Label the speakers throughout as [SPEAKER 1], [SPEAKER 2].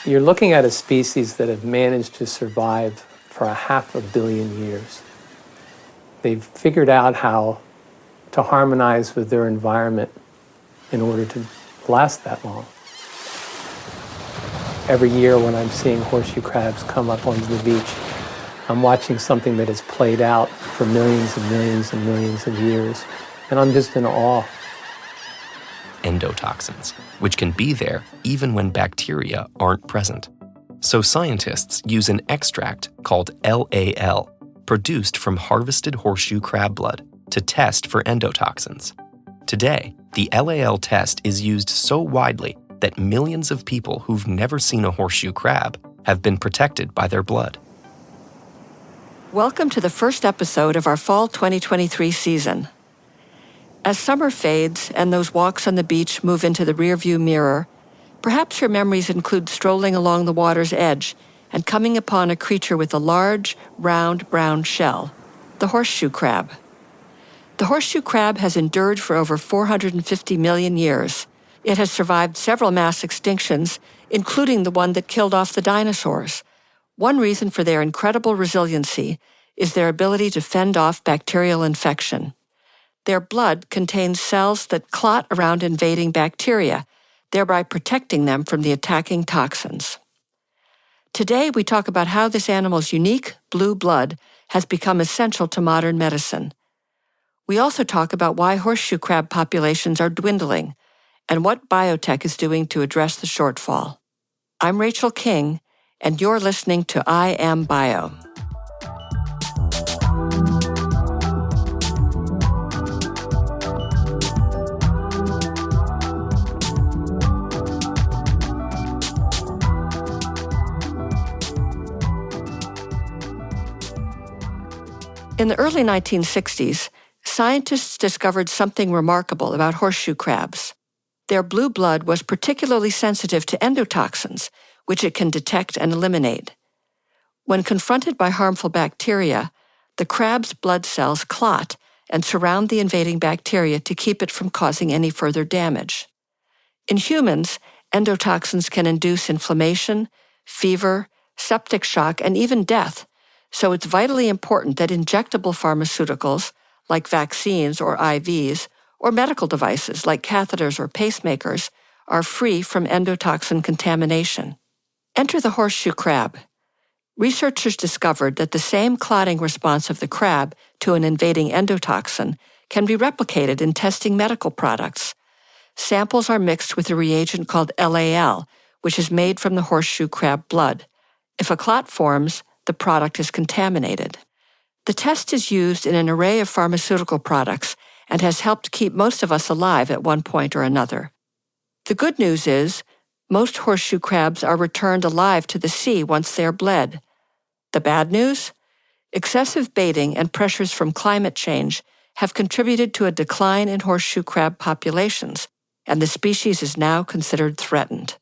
[SPEAKER 1] You're looking at a species that have managed to survive for 500 million years. They've figured out how to harmonize with their environment in order to last that long. Every year when I'm seeing horseshoe crabs come up onto the beach, I'm watching something that has played out for millions and millions and millions of years, and I'm just in awe.
[SPEAKER 2] Endotoxins, which can be there even when bacteria aren't present. So scientists use an extract called LAL, produced from harvested horseshoe crab blood, to test for endotoxins. Today, the LAL test is used so widely that millions of people who've never seen a horseshoe crab have been protected by their blood.
[SPEAKER 3] Welcome to the first episode of our Fall 2023 season. As summer fades and those walks on the beach move into the rearview mirror, perhaps your memories include strolling along the water's edge and coming upon a creature with a large, round, brown shell, the horseshoe crab. The horseshoe crab has endured for over 450 million years. It has survived several mass extinctions, including the one that killed off the dinosaurs. One reason for their incredible resiliency is their ability to fend off bacterial infection. Their blood contains cells that clot around invading bacteria, thereby protecting them from the attacking toxins. Today, we talk about how this animal's unique blue blood has become essential to modern medicine. We also talk about why horseshoe crab populations are dwindling and what biotech is doing to address the shortfall. I'm Rachel King, and you're listening to I Am Bio. In the early 1960s, scientists discovered something remarkable about horseshoe crabs. Their blue blood was particularly sensitive to endotoxins, which it can detect and eliminate. When confronted by harmful bacteria, the crab's blood cells clot and surround the invading bacteria to keep it from causing any further damage. In humans, endotoxins can induce inflammation, fever, septic shock, and even death. So it's vitally important that injectable pharmaceuticals, like vaccines or IVs, or medical devices like catheters or pacemakers, are free from endotoxin contamination. Enter the horseshoe crab. Researchers discovered that the same clotting response of the crab to an invading endotoxin can be replicated in testing medical products. Samples are mixed with a reagent called LAL, which is made from the horseshoe crab blood. If a clot forms, the product is contaminated. The test is used in an array of pharmaceutical products and has helped keep most of us alive at one point or another. The good news is, most horseshoe crabs are returned alive to the sea once they are bled. The bad news? Excessive baiting and pressures from climate change have contributed to a decline in horseshoe crab populations, and the species is now considered threatened.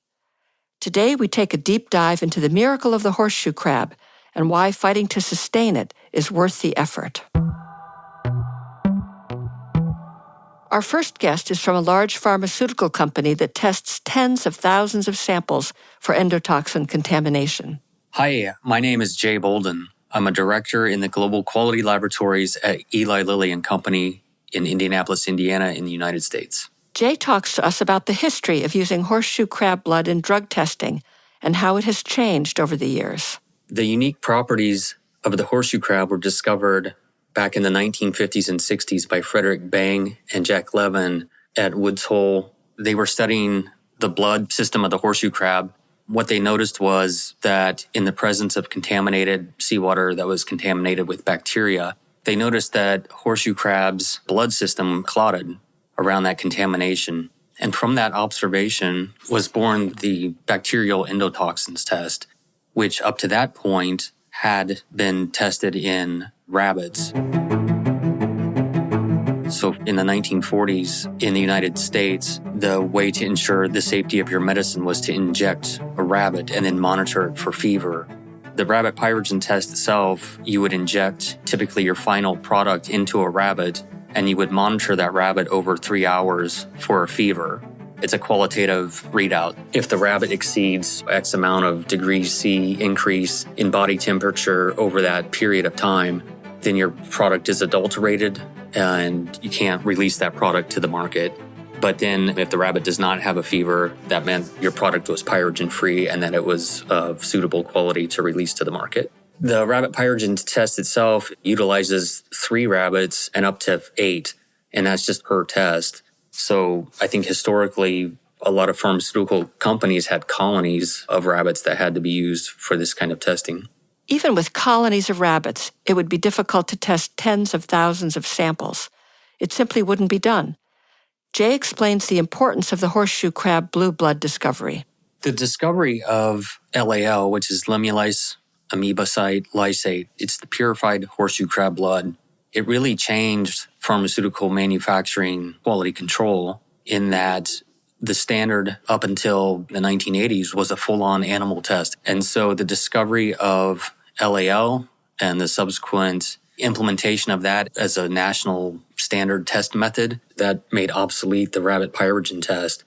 [SPEAKER 3] Today, we take a deep dive into the miracle of the horseshoe crab and why fighting to sustain it is worth the effort. Our first guest is from a large pharmaceutical company that tests tens of thousands of samples for endotoxin contamination.
[SPEAKER 4] Hi, my name is Jay Bolden. I'm a director in the Global Quality Laboratories at Eli Lilly and Company in Indianapolis, Indiana, in the United States.
[SPEAKER 3] Jay talks to us about the history of using horseshoe crab blood in drug testing and how it has changed over the years.
[SPEAKER 4] The unique properties of the horseshoe crab were discovered back in the 1950s and 60s by Frederick Bang and Jack Levin at Woods Hole. They were studying the blood system of the horseshoe crab. What they noticed was that in the presence of contaminated seawater that was contaminated with bacteria, they noticed that horseshoe crab's blood system clotted around that contamination. And from that observation was born the bacterial endotoxins test, which up to that point had been tested in rabbits. So in the 1940s in the United States, the way to ensure the safety of your medicine was to inject a rabbit and then monitor it for fever. The rabbit pyrogen test itself, you would inject typically your final product into a rabbit, and you would monitor that rabbit over 3 hours for a fever. It's a qualitative readout. If the rabbit exceeds X amount of degrees C increase in body temperature over that period of time, then your product is adulterated and you can't release that product to the market. But then if the rabbit does not have a fever, that meant your product was pyrogen-free and that it was of suitable quality to release to the market. The rabbit pyrogen test itself utilizes 3 rabbits and up to 8, and that's just per test. So I think historically, a lot of pharmaceutical companies had colonies of rabbits that had to be used for this kind of testing.
[SPEAKER 3] Even with colonies of rabbits, it would be difficult to test tens of thousands of samples. It simply wouldn't be done. Jay explains the importance of the horseshoe crab blue blood discovery.
[SPEAKER 4] The discovery of LAL, which is lemulized amoebocyte lysate, it's the purified horseshoe crab blood. It really changed pharmaceutical manufacturing quality control in that the standard up until the 1980s was a full-on animal test. And so the discovery of LAL and the subsequent implementation of that as a national standard test method, that made obsolete the rabbit pyrogen test.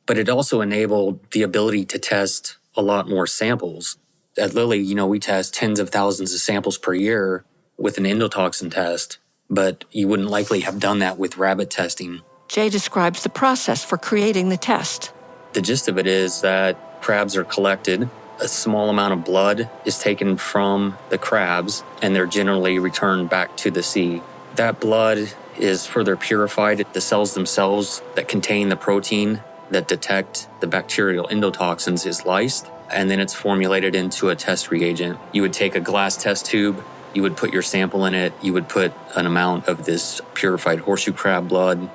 [SPEAKER 4] But it also enabled the ability to test a lot more samples. At Lilly, we test tens of thousands of samples per year with an endotoxin test, but you wouldn't likely have done that with rabbit testing.
[SPEAKER 3] Jay describes the process for creating the test.
[SPEAKER 4] The gist of it is that crabs are collected, a small amount of blood is taken from the crabs, and they're generally returned back to the sea. That blood is further purified. The cells themselves that contain the protein that detect the bacterial endotoxins is lysed, and then it's formulated into a test reagent. You would take a glass test tube, you would put your sample in it, you would put an amount of this purified horseshoe crab blood,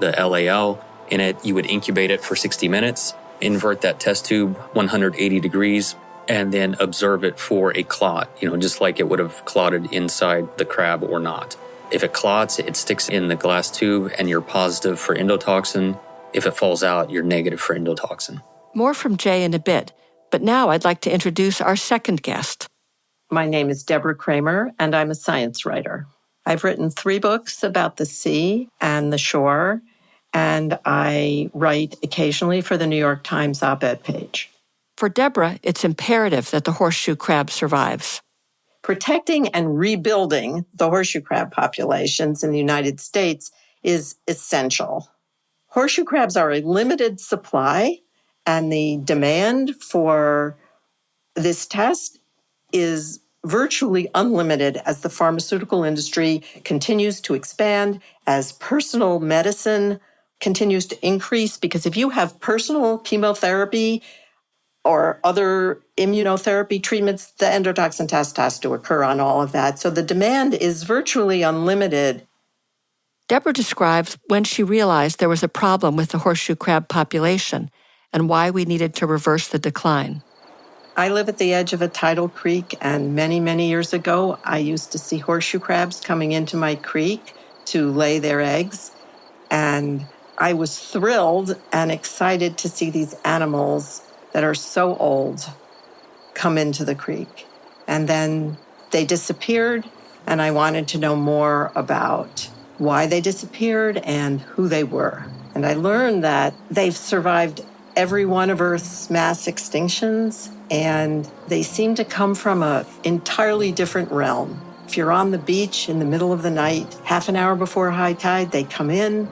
[SPEAKER 4] the LAL, in it. You would incubate it for 60 minutes, invert that test tube 180 degrees, and then observe it for a clot, just like it would have clotted inside the crab or not. If it clots, it sticks in the glass tube and you're positive for endotoxin. If it falls out, you're negative for endotoxin.
[SPEAKER 3] More from Jay in a bit, but now I'd like to introduce our second guest.
[SPEAKER 5] My name is Deborah Kramer, and I'm a science writer. I've written 3 books about the sea and the shore, and I write occasionally for the New York Times op-ed page.
[SPEAKER 3] For Deborah, it's imperative that the horseshoe crab survives.
[SPEAKER 5] Protecting and rebuilding the horseshoe crab populations in the United States is essential. Horseshoe crabs are a limited supply, and the demand for this test is virtually unlimited as the pharmaceutical industry continues to expand, as personal medicine continues to increase. Because if you have personal chemotherapy or other immunotherapy treatments, the endotoxin test has to occur on all of that. So the demand is virtually unlimited.
[SPEAKER 3] Deborah describes when she realized there was a problem with the horseshoe crab population and why we needed to reverse the decline.
[SPEAKER 5] I live at the edge of a tidal creek, and many, many years ago, I used to see horseshoe crabs coming into my creek to lay their eggs. And I was thrilled and excited to see these animals that are so old come into the creek. And then they disappeared, and I wanted to know more about why they disappeared and who they were. And I learned that they've survived every one of Earth's mass extinctions, and they seem to come from an entirely different realm. If you're on the beach in the middle of the night, half an hour before high tide, they come in,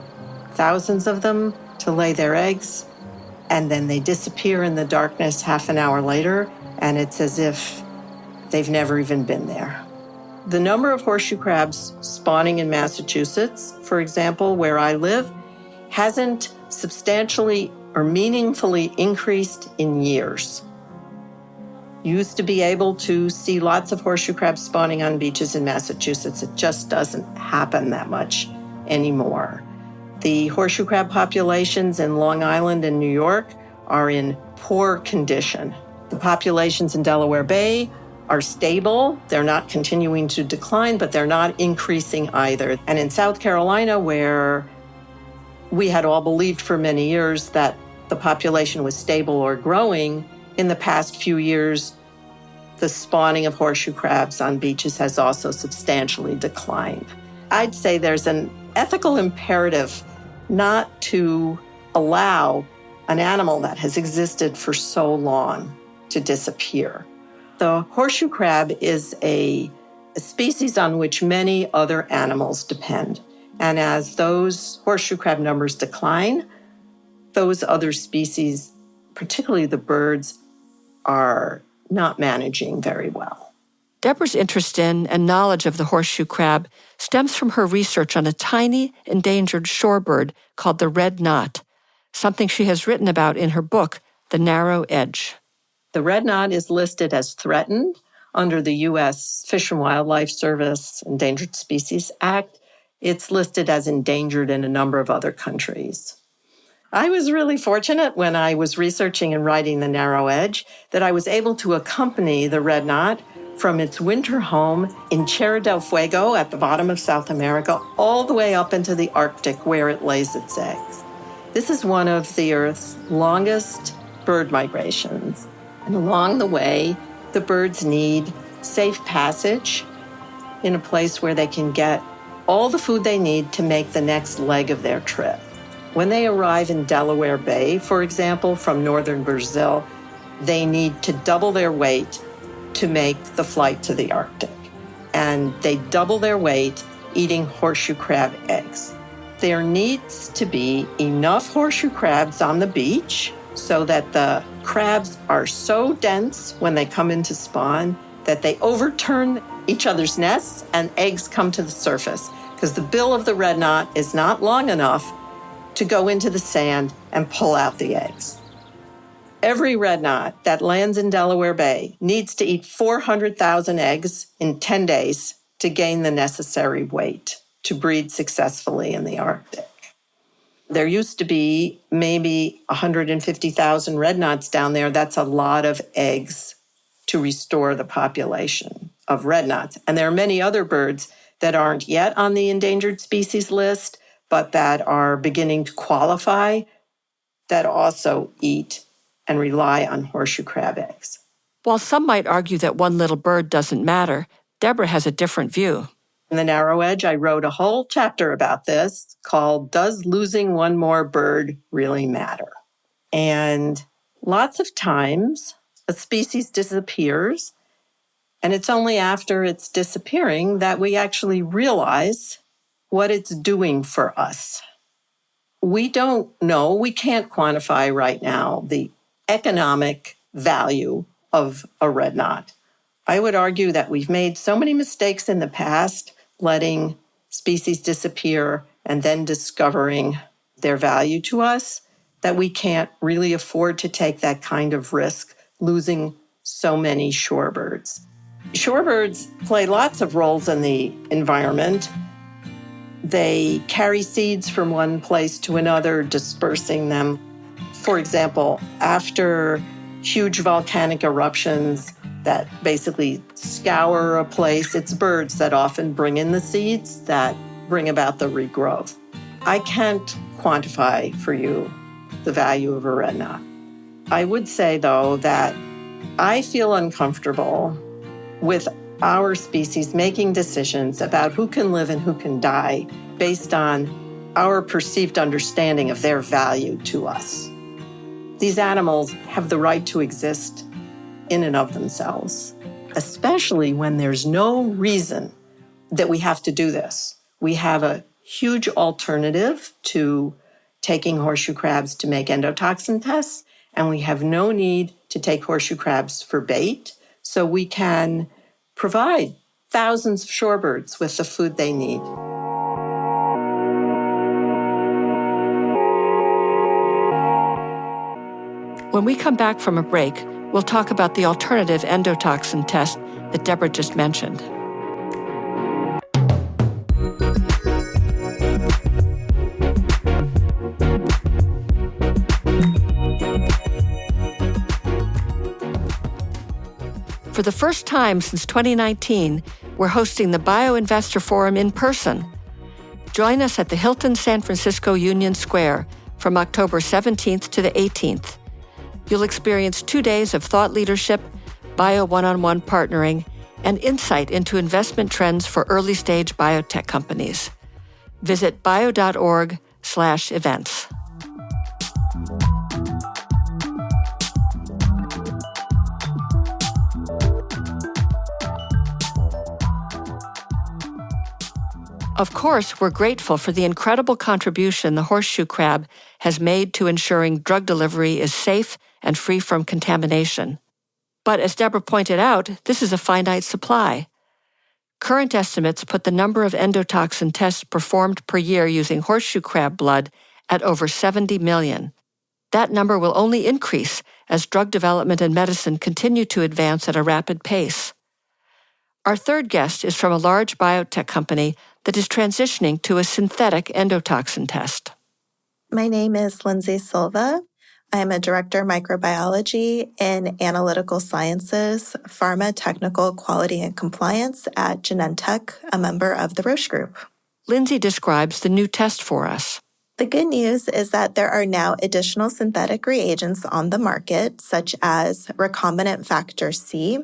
[SPEAKER 5] thousands of them, to lay their eggs, and then they disappear in the darkness half an hour later, and it's as if they've never even been there. The number of horseshoe crabs spawning in Massachusetts, for example, where I live, hasn't substantially or meaningfully increased in years. You used to be able to see lots of horseshoe crabs spawning on beaches in Massachusetts. It just doesn't happen that much anymore. The horseshoe crab populations in Long Island and New York are in poor condition. The populations in Delaware Bay are stable. They're not continuing to decline, but they're not increasing either. And in South Carolina, where we had all believed for many years that the population was stable or growing, in the past few years, the spawning of horseshoe crabs on beaches has also substantially declined. I'd say there's an ethical imperative not to allow an animal that has existed for so long to disappear. The horseshoe crab is a species on which many other animals depend. And as those horseshoe crab numbers decline, those other species, particularly the birds, are not managing very well.
[SPEAKER 3] Deborah's interest in and knowledge of the horseshoe crab stems from her research on a tiny, endangered shorebird called the red knot, something she has written about in her book, The Narrow Edge.
[SPEAKER 5] The red knot is listed as threatened under the U.S. Fish and Wildlife Service Endangered Species Act. It's listed as endangered in a number of other countries. I was really fortunate when I was researching and writing The Narrow Edge that I was able to accompany the red knot from its winter home in Tierra del Fuego at the bottom of South America all the way up into the Arctic where it lays its eggs. This is one of the Earth's longest bird migrations. And along the way, the birds need safe passage in a place where they can get all the food they need to make the next leg of their trip. When they arrive in Delaware Bay, for example, from northern Brazil, they need to double their weight to make the flight to the Arctic. And they double their weight eating horseshoe crab eggs. There needs to be enough horseshoe crabs on the beach so that the crabs are so dense when they come into spawn that they overturn each other's nests and eggs come to the surface, because the bill of the red knot is not long enough to go into the sand and pull out the eggs. Every red knot that lands in Delaware Bay needs to eat 400,000 eggs in 10 days to gain the necessary weight to breed successfully in the Arctic. There used to be maybe 150,000 red knots down there. That's a lot of eggs to restore the population of red knots. And there are many other birds that aren't yet on the endangered species list, but that are beginning to qualify, that also eat and rely on horseshoe crab eggs.
[SPEAKER 3] While some might argue that one little bird doesn't matter, Deborah has a different view.
[SPEAKER 5] In The Narrow Edge, I wrote a whole chapter about this called Does Losing One More Bird Really Matter? And lots of times a species disappears, and it's only after it's disappearing that we actually realize what it's doing for us. We don't know, we can't quantify right now the economic value of a red knot. I would argue that we've made so many mistakes in the past, letting species disappear and then discovering their value to us, that we can't really afford to take that kind of risk, losing so many shorebirds. Shorebirds play lots of roles in the environment. They carry seeds from one place to another, dispersing them. For example, after huge volcanic eruptions that basically scour a place, it's birds that often bring in the seeds that bring about the regrowth. I can't quantify for you the value of a red knot. I would say, though, that I feel uncomfortable with our species making decisions about who can live and who can die based on our perceived understanding of their value to us. These animals have the right to exist in and of themselves, especially when there's no reason that we have to do this. We have a huge alternative to taking horseshoe crabs to make endotoxin tests, and we have no need to take horseshoe crabs for bait, so we can provide thousands of shorebirds with the food they need.
[SPEAKER 3] When we come back from a break, we'll talk about the alternative endotoxin test that Deborah just mentioned. For the first time since 2019, we're hosting the BioInvestor Forum in person. Join us at the Hilton San Francisco Union Square from October 17th to the 18th. You'll experience 2 days of thought leadership, bio one-on-one partnering, and insight into investment trends for early-stage biotech companies. Visit bio.org/events. Of course, we're grateful for the incredible contribution the horseshoe crab has made to ensuring drug delivery is safe and free from contamination. But as Deborah pointed out, this is a finite supply. Current estimates put the number of endotoxin tests performed per year using horseshoe crab blood at over 70 million. That number will only increase as drug development and medicine continue to advance at a rapid pace. Our third guest is from a large biotech company that is transitioning to a synthetic endotoxin test.
[SPEAKER 6] My name is Lindsay Silva. I am a director of microbiology in analytical sciences, pharma technical quality and compliance at Genentech, a member of the Roche Group.
[SPEAKER 3] Lindsay describes the new test for us.
[SPEAKER 6] The good news is that there are now additional synthetic reagents on the market, such as recombinant factor C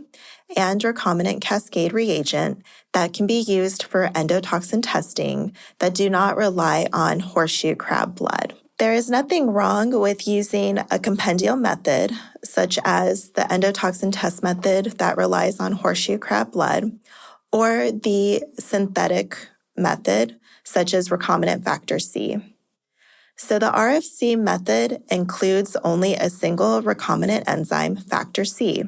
[SPEAKER 6] and recombinant cascade reagent, that can be used for endotoxin testing that do not rely on horseshoe crab blood. There is nothing wrong with using a compendial method, such as the endotoxin test method that relies on horseshoe crab blood, or the synthetic method, such as recombinant factor C. So the RFC method includes only a single recombinant enzyme, factor C.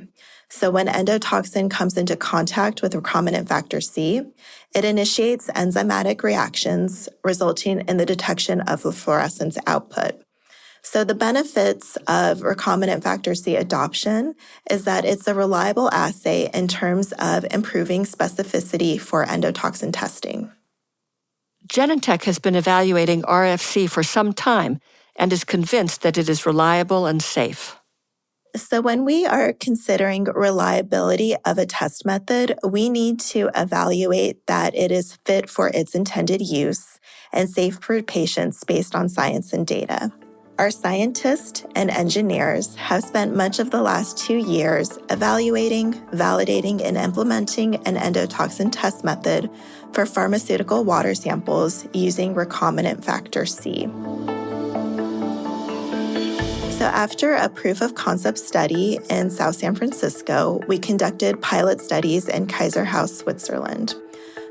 [SPEAKER 6] So when endotoxin comes into contact with recombinant factor C, it initiates enzymatic reactions, resulting in the detection of the fluorescence output. So the benefits of recombinant factor C adoption is that it's a reliable assay in terms of improving specificity for endotoxin testing.
[SPEAKER 3] Genentech has been evaluating RFC for some time and is convinced that it is reliable and safe.
[SPEAKER 6] So when we are considering reliability of a test method, we need to evaluate that it is fit for its intended use and safe for patients based on science and data. Our scientists and engineers have spent much of the last 2 years evaluating, validating, and implementing an endotoxin test method for pharmaceutical water samples using recombinant factor C. So after a proof of concept study in South San Francisco, we conducted pilot studies in Kaiserhaus, Switzerland.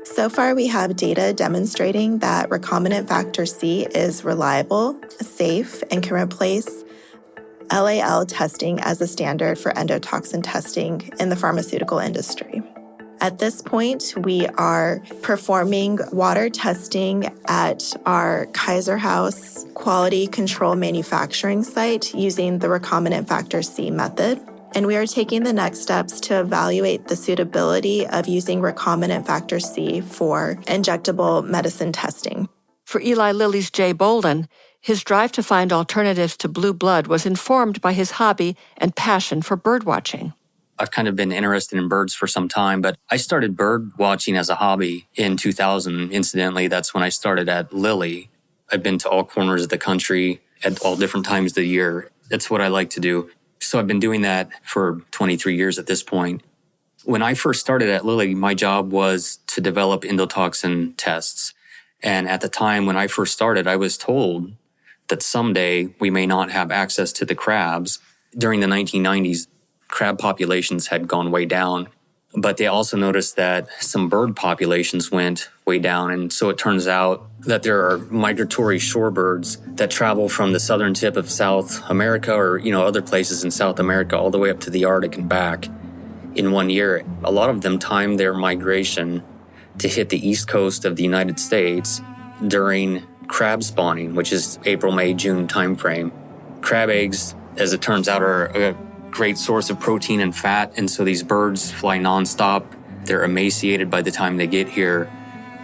[SPEAKER 6] So far, we have data demonstrating that recombinant factor C is reliable, safe, and can replace LAL testing as a standard for endotoxin testing in the pharmaceutical industry. At this point, we are performing water testing at our Kaiserhaus quality control manufacturing site using the recombinant factor C method. And we are taking the next steps to evaluate the suitability of using recombinant factor C for injectable medicine testing.
[SPEAKER 3] For Eli Lilly's Jay Bolden, his drive to find alternatives to blue blood was informed by his hobby and passion for birdwatching.
[SPEAKER 4] I've kind of been interested in birds for some time, but I started bird watching as a hobby in 2000. Incidentally, that's when I started at Lilly. I've been to all corners of the country at all different times of the year. That's what I like to do. So I've been doing that for 23 years at this point. When I first started at Lilly, my job was to develop endotoxin tests. And at the time when I first started, I was told that someday we may not have access to the crabs. During the 1990s, crab populations had gone way down, but they also noticed that some bird populations went way down. And so it turns out that there are migratory shorebirds that travel from the southern tip of South America or, other places in South America all the way up to the Arctic and back in 1 year. A lot of them time their migration to hit the east coast of the United States during crab spawning, which is April, May, June timeframe. Crab eggs, as it turns out, are a great source of protein and fat, and so these birds fly nonstop. They're emaciated by the time they get here,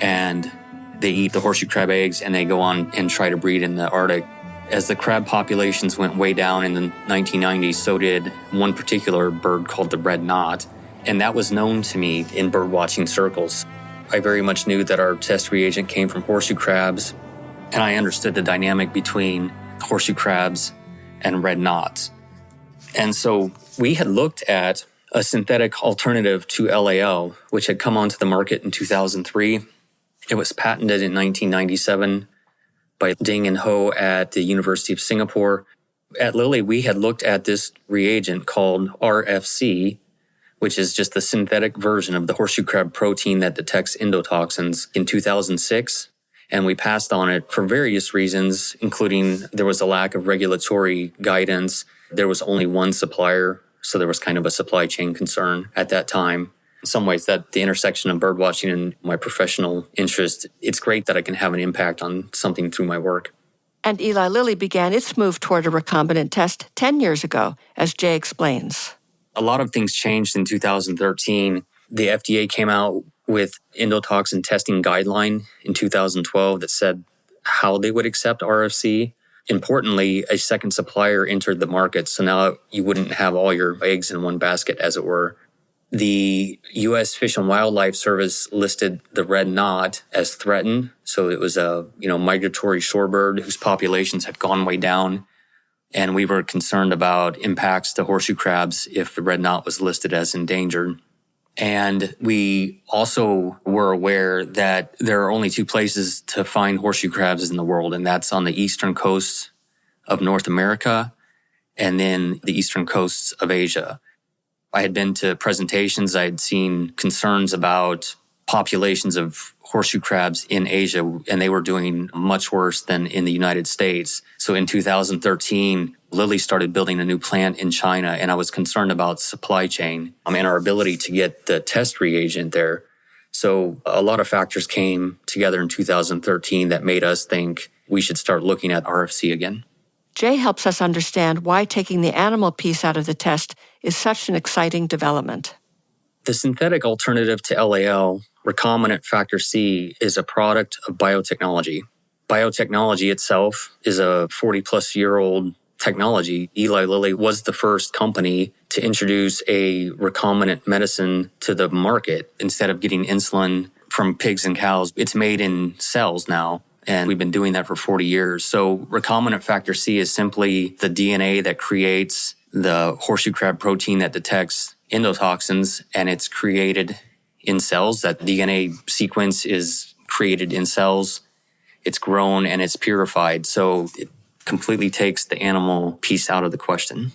[SPEAKER 4] and they eat the horseshoe crab eggs, and they go on and try to breed in the Arctic. As the crab populations went way down in the 1990s, so did one particular bird called the red knot, and that was known to me in bird watching circles. I very much knew that our test reagent came from horseshoe crabs, and I understood the dynamic between horseshoe crabs and red knots. And so we had looked at a synthetic alternative to LAL, which had come onto the market in 2003. It was patented in 1997 by Ding and Ho at the University of Singapore. At Lilly, we had looked at this reagent called RFC, which is just the synthetic version of the horseshoe crab protein that detects endotoxins, in 2006. And we passed on it for various reasons, including there was a lack of regulatory guidance. There was only one supplier, so there was kind of a supply chain concern at that time. In some ways, that the intersection of birdwatching and my professional interest, it's great that I can have an impact on something through my work.
[SPEAKER 3] And Eli Lilly began its move toward a recombinant test 10 years ago, as Jay explains.
[SPEAKER 4] A lot of things changed in 2013. The FDA came out with endotoxin testing guideline in 2012 that said how they would accept RFC. Importantly, a second supplier entered the market, so now you wouldn't have all your eggs in one basket, as it were. The U.S. Fish and Wildlife Service listed the red knot as threatened. So it was a migratory shorebird whose populations had gone way down. And we were concerned about impacts to horseshoe crabs if the red knot was listed as endangered. And we also were aware that there are only two places to find horseshoe crabs in the world, and that's on the eastern coast of North America and then the eastern coasts of Asia. I had been to presentations. I had seen concerns about populations of horseshoe crabs in Asia, and they were doing much worse than in the United States. So in 2013, Lilly started building a new plant in China, and I was concerned about supply chain and our ability to get the test reagent there. So a lot of factors came together in 2013 that made us think we should start looking at RFC again.
[SPEAKER 3] Jay helps us understand why taking the animal piece out of the test is such an exciting development.
[SPEAKER 4] The synthetic alternative to LAL, recombinant factor C, is a product of biotechnology. Biotechnology itself is a 40-plus-year-old technology. Eli Lilly was the first company to introduce a recombinant medicine to the market. Instead of getting insulin from pigs and cows, it's made in cells now. And we've been doing that for 40 years. So recombinant factor C is simply the DNA that creates the horseshoe crab protein that detects endotoxins, and it's created in cells. That DNA sequence is created in cells. It's grown and it's purified. So it completely takes the animal piece out of the question.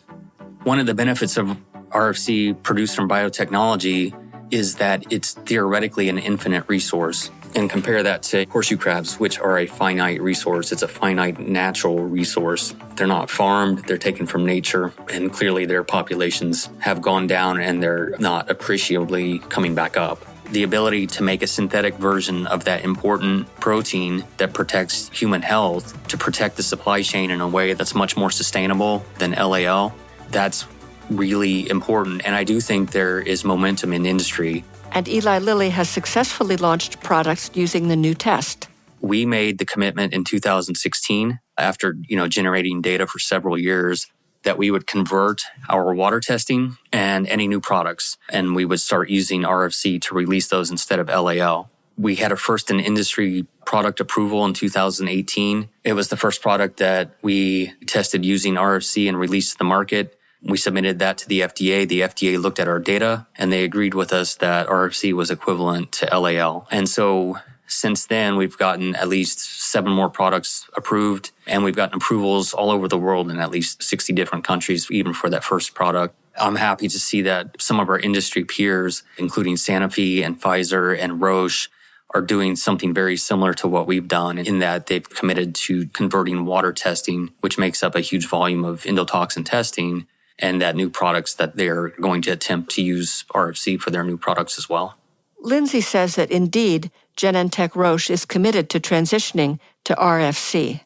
[SPEAKER 4] One of the benefits of RFC produced from biotechnology is that it's theoretically an infinite resource. And compare that to horseshoe crabs, which are a finite resource. It's a finite natural resource. They're not farmed, they're taken from nature, and clearly their populations have gone down and they're not appreciably coming back up. The ability to make a synthetic version of that important protein that protects human health, to protect the supply chain in a way that's much more sustainable than LAL, that's really important. And I do think there is momentum in industry.
[SPEAKER 3] And Eli Lilly has successfully launched products using the new test.
[SPEAKER 4] We made the commitment in 2016, after generating data for several years, that we would convert our water testing and any new products, and we would start using RFC to release those instead of LAL. We had a first-in-industry product approval in 2018. It was the first product that we tested using RFC and released to the market. We submitted that to the FDA. The FDA looked at our data, and they agreed with us that RFC was equivalent to LAL. And so since then, we've gotten at least 7 more products approved, and we've gotten approvals all over the world in at least 60 different countries, even for that first product. I'm happy to see that some of our industry peers, including Sanofi and Pfizer and Roche, are doing something very similar to what we've done, in that they've committed to converting water testing, which makes up a huge volume of endotoxin testing, and that new products that they're going to attempt to use RFC for their new products as well.
[SPEAKER 3] Lindsay says that indeed, Genentech Roche is committed to transitioning to RFC.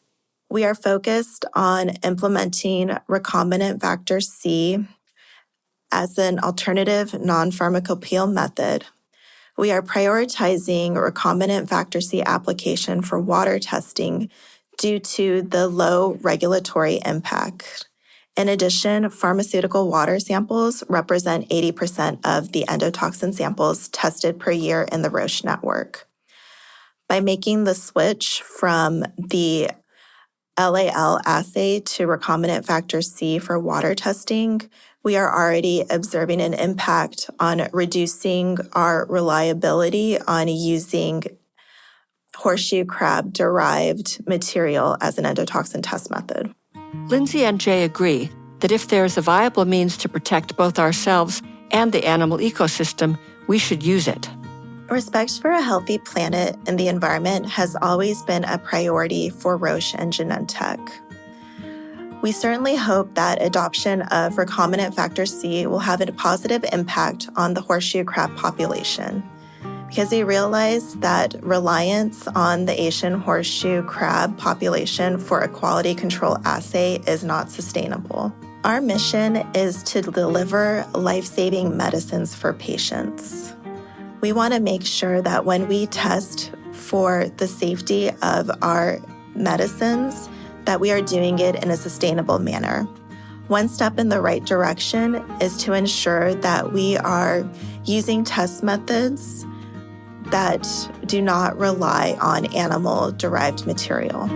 [SPEAKER 6] We are focused on implementing recombinant factor C as an alternative non-pharmacopoeial method. We are prioritizing recombinant factor C application for water testing due to the low regulatory impact. In addition, pharmaceutical water samples represent 80% of the endotoxin samples tested per year in the Roche network. By making the switch from the LAL assay to recombinant factor C for water testing, we are already observing an impact on reducing our reliability on using horseshoe crab-derived material as an endotoxin test method.
[SPEAKER 3] Lindsay and Jay agree that if there is a viable means to protect both ourselves and the animal ecosystem, we should use it.
[SPEAKER 6] Respect for a healthy planet and the environment has always been a priority for Roche and Genentech. We certainly hope that adoption of recombinant factor C will have a positive impact on the horseshoe crab population, because we realize that reliance on the Asian horseshoe crab population for a quality control assay is not sustainable. Our mission is to deliver life-saving medicines for patients. We want to make sure that when we test for the safety of our medicines, that we are doing it in a sustainable manner. One step in the right direction is to ensure that we are using test methods that do not rely on animal-derived material.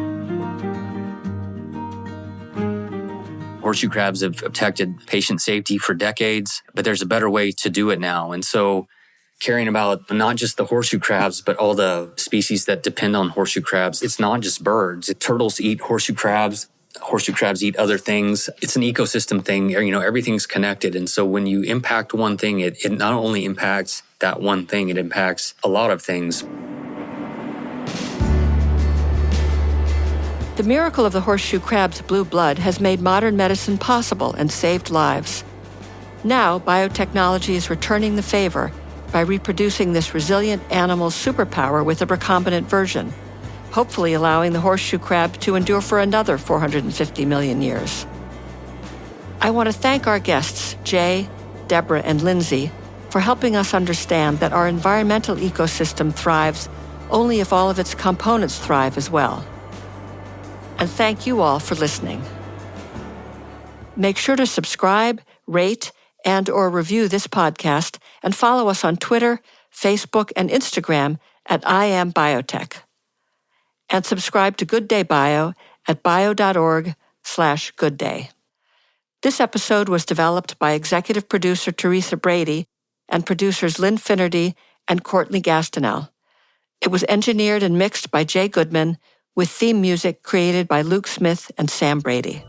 [SPEAKER 4] Horseshoe crabs have protected patient safety for decades, but there's a better way to do it now. And so caring about not just the horseshoe crabs, but all the species that depend on horseshoe crabs. It's not just birds. Turtles eat horseshoe crabs. Horseshoe crabs eat other things. It's an ecosystem thing. Everything's connected. And so when you impact one thing, it not only impacts that one thing, it impacts a lot of things.
[SPEAKER 3] The miracle of the horseshoe crab's blue blood has made modern medicine possible and saved lives. Now, biotechnology is returning the favor by reproducing this resilient animal's superpower with a recombinant version, hopefully allowing the horseshoe crab to endure for another 450 million years. I want to thank our guests, Jay, Deborah, and Lindsay, for helping us understand that our environmental ecosystem thrives only if all of its components thrive as well. And thank you all for listening. Make sure to subscribe, rate, and/or review this podcast, and follow us on Twitter, Facebook, and Instagram at I Am Biotech. And subscribe to Good Day Bio at bio.org/goodday. This episode was developed by executive producer Teresa Brady and producers Lynn Finnerty and Courtney Gastineau. It was engineered and mixed by Jay Goodman, with theme music created by Luke Smith and Sam Brady.